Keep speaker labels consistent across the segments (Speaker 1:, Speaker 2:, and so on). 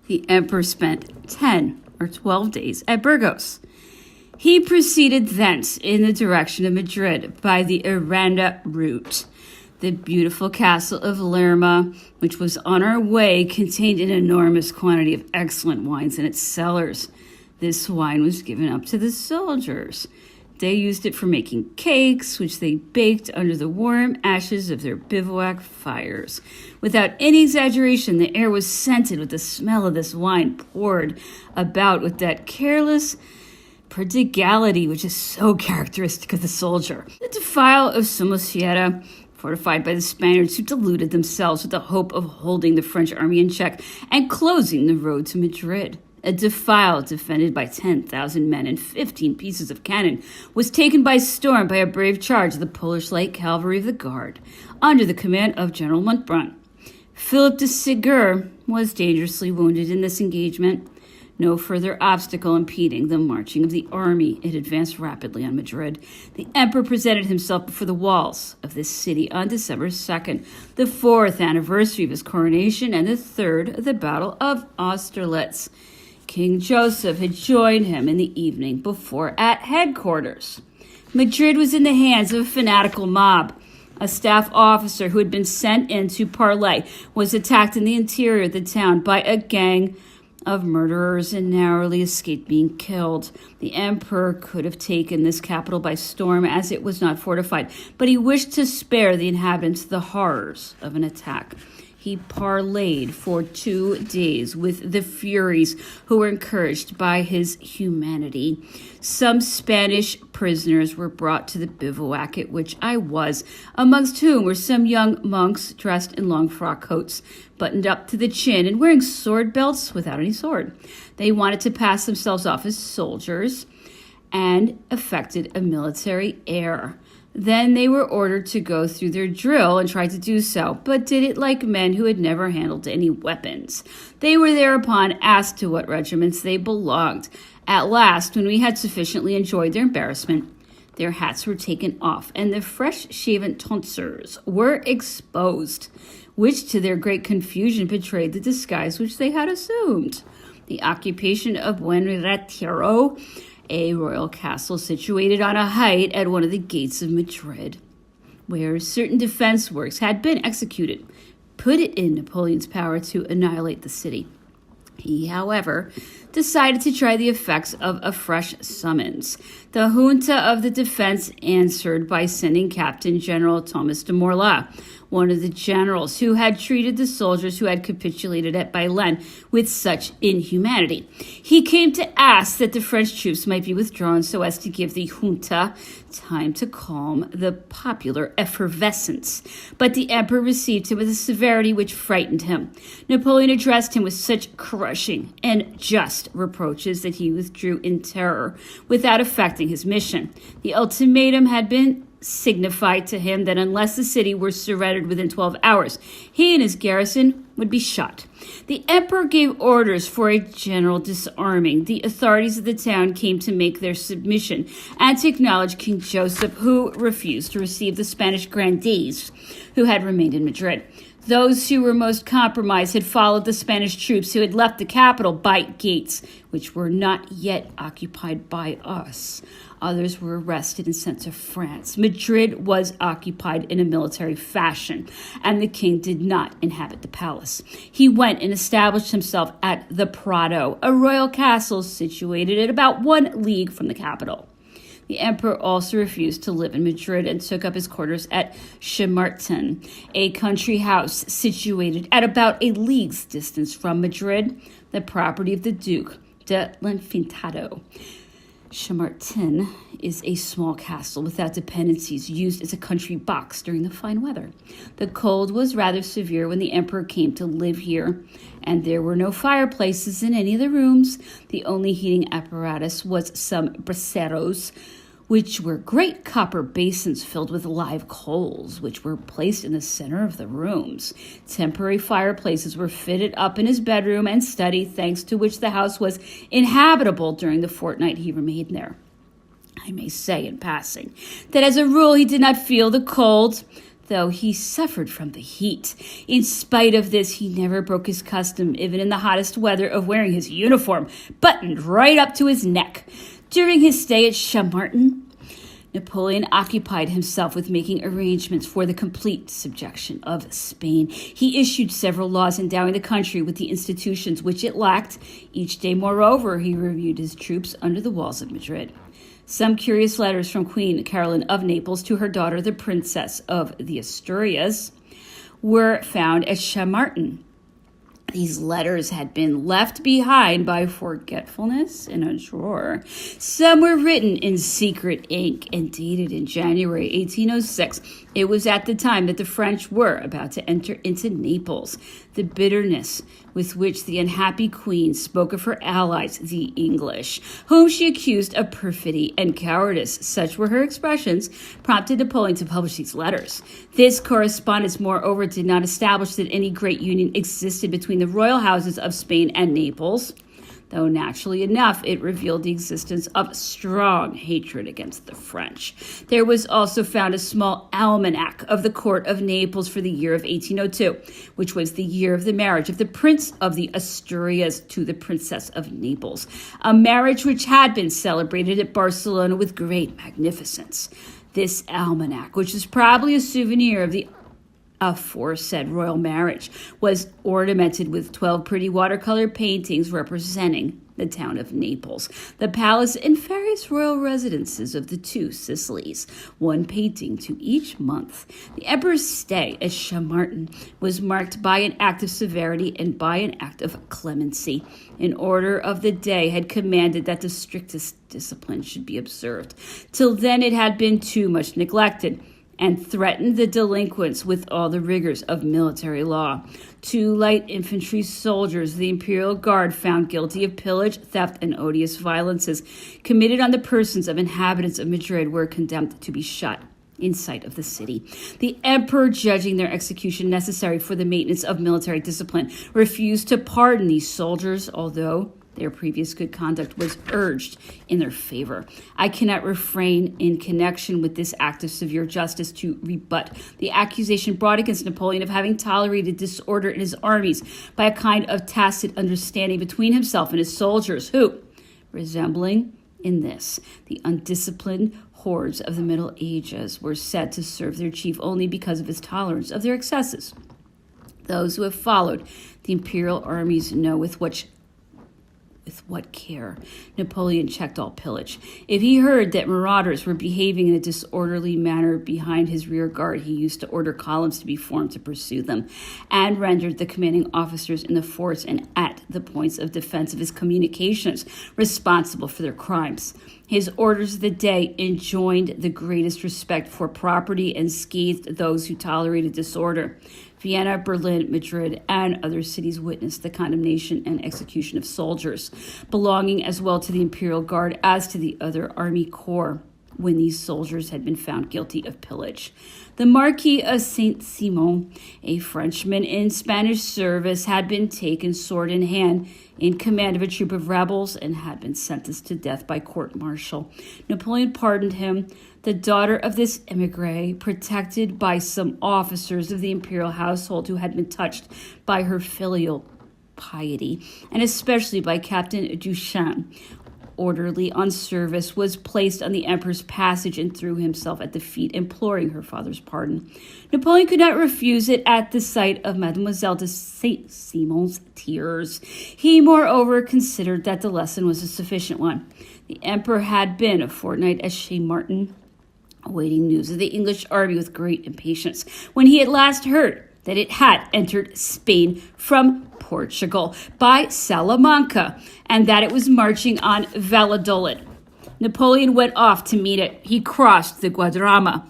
Speaker 1: The emperor spent 10 or 12 days at Burgos. He proceeded thence in the direction of Madrid by the Aranda route. The beautiful castle of Lerma, which was on our way, contained an enormous quantity of excellent wines in its cellars. This wine was given up to the soldiers. They used it for making cakes, which they baked under the warm ashes of their bivouac fires. Without any exaggeration, the air was scented with the smell of this wine, poured about with that careless prodigality which is so characteristic of the soldier. The defile of Somosierra, fortified by the Spaniards who deluded themselves with the hope of holding the French army in check and closing the road to Madrid. A defile defended by 10,000 men and 15 pieces of cannon was taken by storm by a brave charge of the Polish light cavalry of the Guard, under the command of General Montbrun. Philip de Ségur was dangerously wounded in this engagement. No further obstacle impeding the marching of the army, it advanced rapidly on Madrid. The emperor presented himself before the walls of this city on December 2nd, the 4th anniversary of his coronation and the 3rd of the Battle of Austerlitz. King Joseph had joined him in the evening before at headquarters. Madrid was in the hands of a fanatical mob. A staff officer who had been sent in to parley was attacked in the interior of the town by a gang of murderers and narrowly escaped being killed. The emperor could have taken this capital by storm as it was not fortified, but he wished to spare the inhabitants the horrors of an attack. He parleyed for 2 days with the Furies, who were encouraged by his humanity. Some Spanish prisoners were brought to the bivouac at which I was, amongst whom were some young monks dressed in long frock coats, buttoned up to the chin and wearing sword belts without any sword. They wanted to pass themselves off as soldiers and affected a military air. Then they were ordered to go through their drill and tried to do so, but did it like men who had never handled any weapons. They were thereupon asked to what regiments they belonged. At last, when we had sufficiently enjoyed their embarrassment, their hats were taken off, and the fresh-shaven tonsures were exposed, which to their great confusion betrayed the disguise which they had assumed. The occupation of Buen Retiro, a royal castle situated on a height at one of the gates of Madrid, where certain defense works had been executed, put it in Napoleon's power to annihilate the city. He, however, decided to try the effects of a fresh summons. The junta of the defense answered by sending Captain General Thomas de Morla, one of the generals who had treated the soldiers who had capitulated at Bailen with such inhumanity. He came to ask that the French troops might be withdrawn so as to give the junta time to calm the popular effervescence. But the emperor received him with a severity which frightened him. Napoleon addressed him with such crushing and just reproaches that he withdrew in terror without effecting his mission. The ultimatum had been signified to him that unless the city were surrendered within 12 hours, he and his garrison would be shot. The emperor gave orders for a general disarming. The authorities of the town came to make their submission and to acknowledge King Joseph, who refused to receive the Spanish grandees who had remained in Madrid. Those who were most compromised had followed the Spanish troops who had left the capital by gates, which were not yet occupied by us. Others were arrested and sent to France. Madrid was occupied in a military fashion, and the king did not inhabit the palace. He went and established himself at the Prado, a royal castle situated at about 1 league from the capital. The emperor also refused to live in Madrid and took up his quarters at Chamartin, a country house situated at about a league's distance from Madrid, the property of the Duke de l'Infantado. Chamartin is a small castle without dependencies used as a country box during the fine weather. The cold was rather severe when the emperor came to live here, and there were no fireplaces in any of the rooms. The only heating apparatus was some braseros, which were great copper basins filled with live coals, which were placed in the center of the rooms. Temporary fireplaces were fitted up in his bedroom and study, thanks to which the house was inhabitable during the fortnight he remained there. I may say in passing that as a rule he did not feel the cold. though he suffered from the heat. In spite of this, he never broke his custom, even in the hottest weather, of wearing his uniform buttoned right up to his neck. During his stay at Chamartin, Napoleon occupied himself with making arrangements for the complete subjection of Spain. He issued several laws endowing the country with the institutions which it lacked. Each day, moreover, he reviewed his troops under the walls of Madrid. Some curious letters from Queen Caroline of Naples to her daughter, the Princess of the Asturias, were found at Chamartin. These letters had been left behind by forgetfulness in a drawer. Some were written in secret ink and dated in January 1806. It was at the time that the French were about to enter into Naples. The bitterness with which the unhappy queen spoke of her allies, the English, whom she accused of perfidy and cowardice, such were her expressions, prompted Napoleon to publish these letters. This correspondence, moreover, did not establish that any great union existed between the royal houses of Spain and Naples, though naturally enough, it revealed the existence of strong hatred against the French. There was also found a small almanac of the court of Naples for the year of 1802, which was the year of the marriage of the Prince of the Asturias to the Princess of Naples, a marriage which had been celebrated at Barcelona with great magnificence. This almanac, which is probably a souvenir of the aforesaid royal marriage, was ornamented with 12 pretty watercolor paintings representing the town of Naples, the palace and various royal residences of the two Sicilies, one painting to each month. The emperor's stay at Chamartin was marked by an act of severity and by an act of clemency. An order of the day had commanded that the strictest discipline should be observed. Till then it had been too much neglected, and threatened the delinquents with all the rigors of military law. 2 light infantry soldiers, the Imperial Guard, found guilty of pillage, theft, and odious violences committed on the persons of inhabitants of Madrid, were condemned to be shot in sight of the city. The emperor, judging their execution necessary for the maintenance of military discipline, refused to pardon these soldiers, although their previous good conduct was urged in their favor. I cannot refrain, in connection with this act of severe justice, to rebut the accusation brought against Napoleon of having tolerated disorder in his armies by a kind of tacit understanding between himself and his soldiers, who, resembling in this the undisciplined hordes of the Middle Ages, were said to serve their chief only because of his tolerance of their excesses. Those who have followed the imperial armies know with what care Napoleon checked all pillage. If he heard that marauders were behaving in a disorderly manner behind his rear guard, he used to order columns to be formed to pursue them, and rendered the commanding officers in the forts and at the points of defense of his communications responsible for their crimes. His orders of the day enjoined the greatest respect for property and scathed those who tolerated disorder. Vienna, Berlin, Madrid, and other cities witnessed the condemnation and execution of soldiers belonging as well to the Imperial Guard as to the other army corps when these soldiers had been found guilty of pillage. The Marquis of Saint-Simon, a Frenchman in Spanish service, had been taken sword in hand in command of a troop of rebels and had been sentenced to death by court-martial. Napoleon pardoned him. The daughter of this émigré, protected by some officers of the imperial household who had been touched by her filial piety, and especially by Captain Duchesne, orderly on service, was placed on the emperor's passage and threw himself at the feet, imploring her father's pardon. Napoleon could not refuse it at the sight of Mademoiselle de Saint-Simon's tears. He, moreover, considered that the lesson was a sufficient one. The emperor had been a fortnight at Chamartin, awaiting news of the English army with great impatience, when he at last heard that it had entered Spain from Portugal by Salamanca, and that it was marching on Valladolid. Napoleon went off to meet it. He crossed the Guadarrama,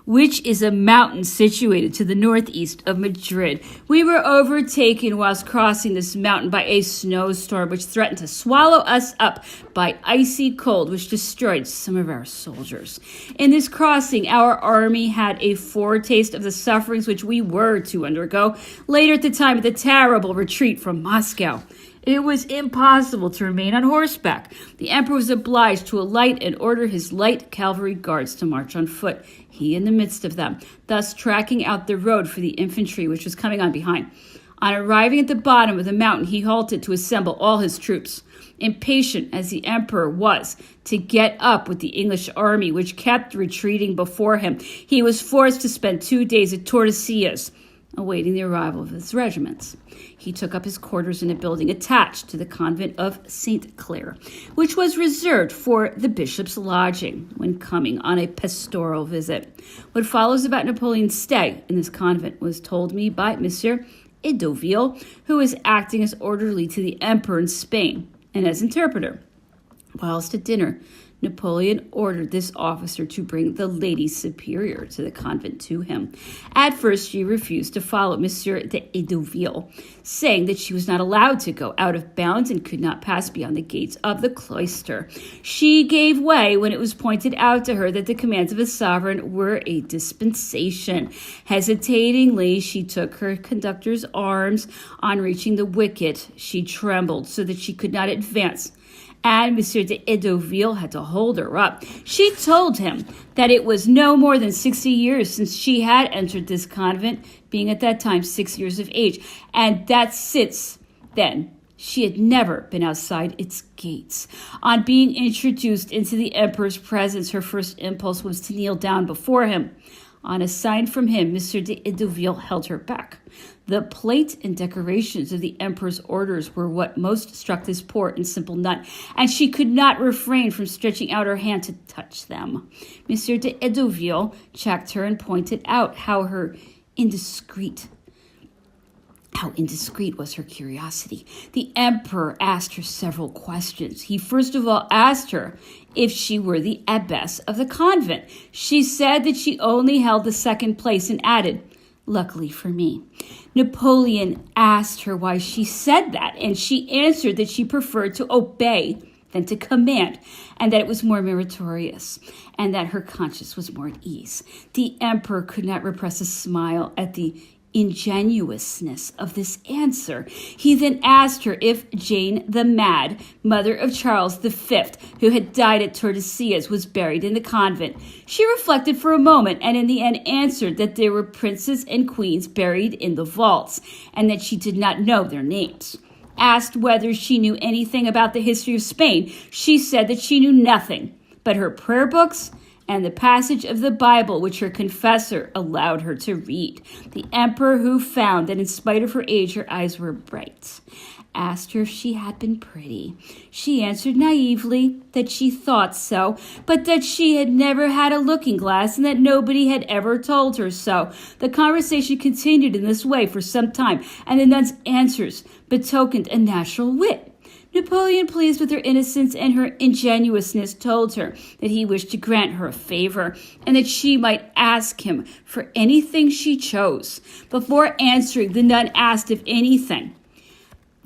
Speaker 1: which is a mountain situated to the northeast of Madrid. We were overtaken whilst crossing this mountain by a snowstorm which threatened to swallow us up by icy cold, which destroyed some of our soldiers. In this crossing, our army had a foretaste of the sufferings which we were to undergo later at the time of the terrible retreat from Moscow. It was impossible to remain on horseback. The emperor was obliged to alight and order his light cavalry guards to march on foot, he in the midst of them, thus tracking out the road for the infantry which was coming on behind. On arriving at the bottom of the mountain, he halted to assemble all his troops. Impatient as the emperor was to get up with the English army, which kept retreating before him, he was forced to spend 2 days at Tordesillas, awaiting the arrival of his regiments. He took up his quarters in a building attached to the convent of St. Clair, which was reserved for the bishop's lodging when coming on a pastoral visit. What follows about Napoleon's stay in this convent was told me by Monsieur Edoville, who was acting as orderly to the emperor in Spain and as interpreter. Whilst at dinner, Napoleon ordered this officer to bring the lady superior to the convent to him. At first, she refused to follow Monsieur d'Edoville, saying that she was not allowed to go out of bounds and could not pass beyond the gates of the cloister. She gave way when it was pointed out to her that the commands of a sovereign were a dispensation. Hesitatingly, she took her conductor's arms. On reaching the wicket, she trembled so that she could not advance, and Monsieur d'Edoville had to hold her up. She told him that it was no more than 60 years since she had entered this convent, being at that time 6 years of age, and that since then she had never been outside its gates. On being introduced into the emperor's presence, her first impulse was to kneel down before him. On a sign from him, Monsieur d'Edoville held her back. The plate and decorations of the emperor's orders were what most struck this poor and simple nun, and she could not refrain from stretching out her hand to touch them. Monsieur d'Edoville checked her and pointed out how indiscreet was her curiosity. The emperor asked her several questions. He first of all asked her if she were the abbess of the convent. She said that she only held the second place and added, "Luckily for me." Napoleon asked her why she said that, and she answered that she preferred to obey than to command, and that it was more meritorious, and that her conscience was more at ease. The emperor could not repress a smile at the ingenuousness of this answer. He then asked her if Jane the Mad, mother of Charles V, who had died at Tordesillas, was buried in the convent. She reflected for a moment and in the end answered that there were princes and queens buried in the vaults and that she did not know their names. Asked whether she knew anything about the history of Spain, she said that she knew nothing but her prayer books and the passage of the Bible which her confessor allowed her to read. The emperor, who found that in spite of her age her eyes were bright, asked her if she had been pretty. She answered naively that she thought so, but that she had never had a looking glass and that nobody had ever told her so. The conversation continued in this way for some time, and the nun's answers betokened a natural wit. Napoleon, pleased with her innocence and her ingenuousness, told her that he wished to grant her a favor and that she might ask him for anything she chose. Before answering, the nun asked if anything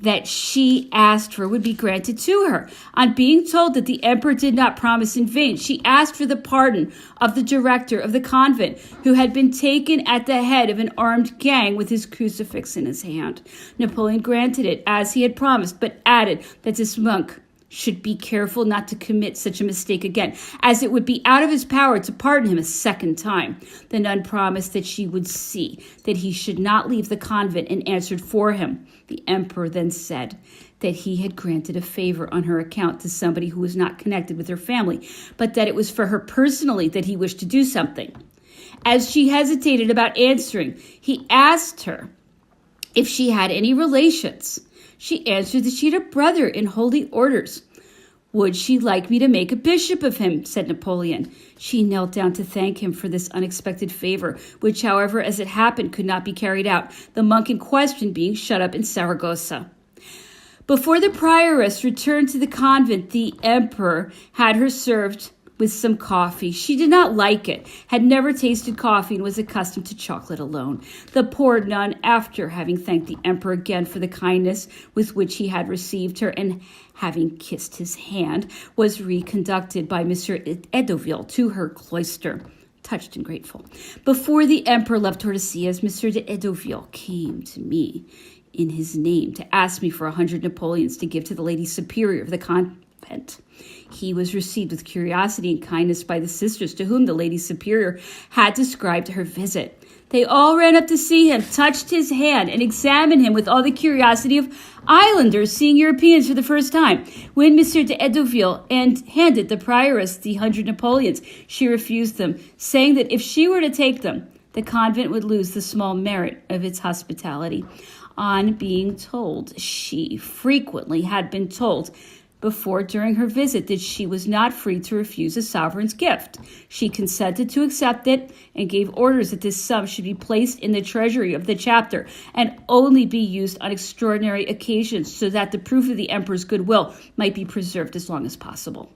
Speaker 1: that she asked for would be granted to her. On being told that the emperor did not promise in vain, she asked for the pardon of the director of the convent, who had been taken at the head of an armed gang with his crucifix in his hand. Napoleon granted it as he had promised, but added that this monk should be careful not to commit such a mistake again, as it would be out of his power to pardon him a second time. The nun promised that she would see that he should not leave the convent, and answered for him. The emperor then said that he had granted a favor on her account to somebody who was not connected with her family, but that it was for her personally that he wished to do something. As she hesitated about answering, he asked her if she had any relations. She answered that she had a brother in holy orders. "Would she like me to make a bishop of him?" said Napoleon. She knelt down to thank him for this unexpected favor, which, however, as it happened, could not be carried out, the monk in question being shut up in Saragossa. Before the prioress returned to the convent, the emperor had her served with some coffee. She did not like it, had never tasted coffee, and was accustomed to chocolate alone. The poor nun, after having thanked the emperor again for the kindness with which he had received her and having kissed his hand, was reconducted by Monsieur Edoville to her cloister, touched and grateful. Before the emperor left Tordesillas, Monsieur d'Edoville came to me. in his name to ask me for 100 Napoleons to give to the lady superior of the convent. He was received with curiosity and kindness by the sisters, to whom the lady superior had described her visit. They all ran up to see him, touched his hand, and examined him with all the curiosity of islanders seeing Europeans for the first time. When Monsieur de Edoville handed the prioress the 100 Napoleons, she refused them, saying that if she were to take them, the convent would lose the small merit of its hospitality. On being told, she frequently had been told before during her visit that she was not free to refuse a sovereign's gift. She consented to accept it and gave orders that this sum should be placed in the treasury of the chapter and only be used on extraordinary occasions, so that the proof of the emperor's goodwill might be preserved as long as possible.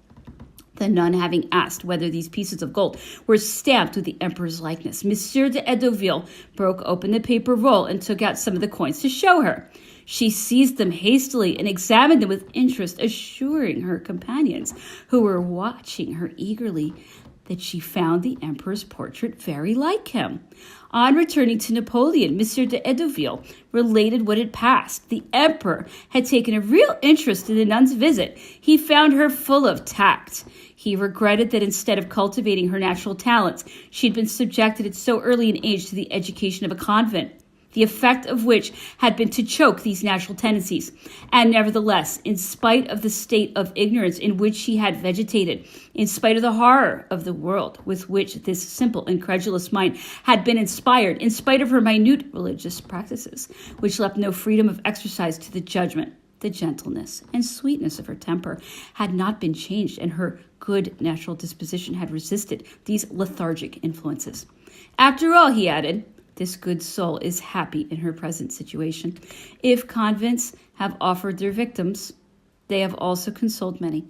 Speaker 1: The nun having asked whether these pieces of gold were stamped with the emperor's likeness, Monsieur de Edoville broke open the paper roll and took out some of the coins to show her. She seized them hastily and examined them with interest, assuring her companions, who were watching her eagerly, that she found the emperor's portrait very like him. On returning to Napoleon, Monsieur de Edoville related what had passed. The emperor had taken a real interest in the nun's visit. He found her full of tact. He regretted that instead of cultivating her natural talents, she had been subjected at so early an age to the education of a convent, the effect of which had been to choke these natural tendencies. And nevertheless, in spite of the state of ignorance in which she had vegetated, in spite of the horror of the world with which this simple, incredulous mind had been inspired, in spite of her minute religious practices, which left no freedom of exercise to the judgment, the gentleness and sweetness of her temper had not been changed, and her good natural disposition had resisted these lethargic influences. After all, he added, this good soul is happy in her present situation. If convents have offered their victims, they have also consoled many.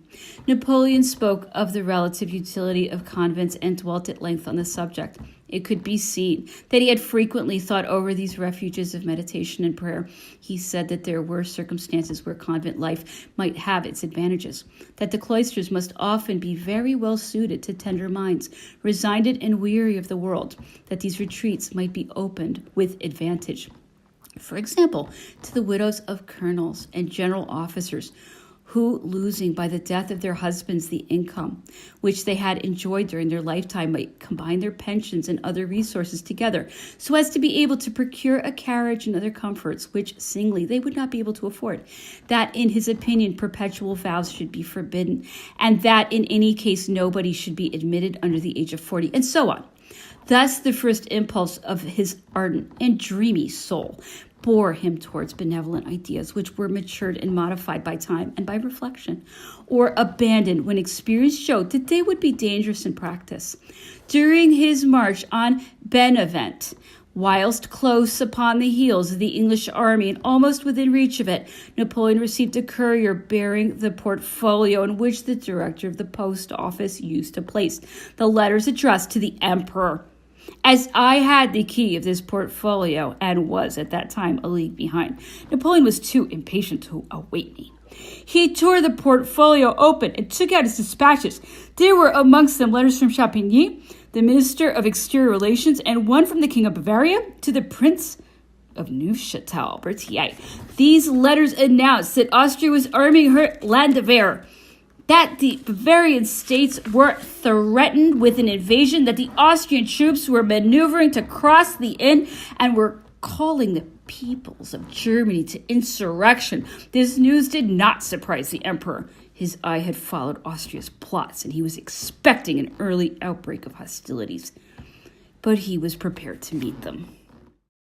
Speaker 1: Napoleon spoke of the relative utility of convents and dwelt at length on the subject. It could be seen that he had frequently thought over these refuges of meditation and prayer. He said that there were circumstances where convent life might have its advantages, that the cloisters must often be very well suited to tender minds, resigned and weary of the world, that these retreats might be opened with advantage. For example, to the widows of colonels and general officers, who, losing by the death of their husbands the income which they had enjoyed during their lifetime, might combine their pensions and other resources together so as to be able to procure a carriage and other comforts which singly they would not be able to afford, that in his opinion perpetual vows should be forbidden, and that in any case nobody should be admitted under the age of 40, and so on. Thus the first impulse of his ardent and dreamy soul bore him towards benevolent ideas, which were matured and modified by time and by reflection, or abandoned when experience showed that they would be dangerous in practice. During his march on Benevent, whilst close upon the heels of the English army and almost within reach of it, Napoleon received a courier bearing the portfolio in which the director of the post office used to place the letters addressed to the emperor. As I had the key of this portfolio and was at that time a league behind, Napoleon was too impatient to await me. He tore the portfolio open and took out his dispatches. There were amongst them letters from Champigny, the Minister of Exterior Relations, and one from the King of Bavaria to the Prince of Neufchâtel, Berthier. These letters announced that Austria was arming her Landwehr, that the Bavarian states were threatened with an invasion, that the Austrian troops were maneuvering to cross the Inn and were calling the peoples of Germany to insurrection. This news did not surprise the emperor. His eye had followed Austria's plots, and he was expecting an early outbreak of hostilities. But he was prepared to meet them.